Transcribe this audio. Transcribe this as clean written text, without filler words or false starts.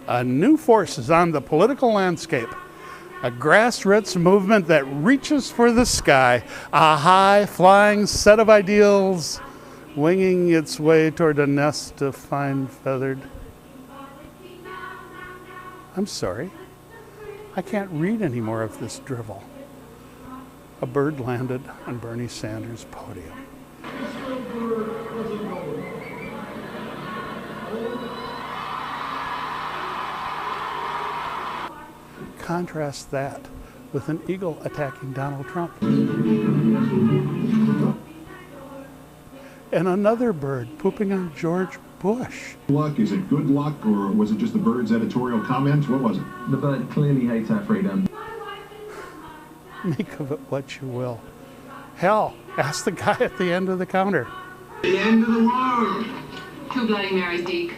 A new force is on the political landscape. A grassroots movement that reaches for the sky. A high-flying set of ideals winging its way toward a nest of fine-feathered. I'm sorry. I can't read any more of this drivel. A bird landed on Bernie Sanders' podium. Contrast that with an eagle attacking Donald Trump. And another bird pooping on George Bush. Luck, is it good luck, or was it just the bird's editorial comment? What was it? The bird clearly hates our freedom. Make of it what you will. Hell, ask the guy at the end of the counter. The end of the world. Two Bloody Marys, Deke.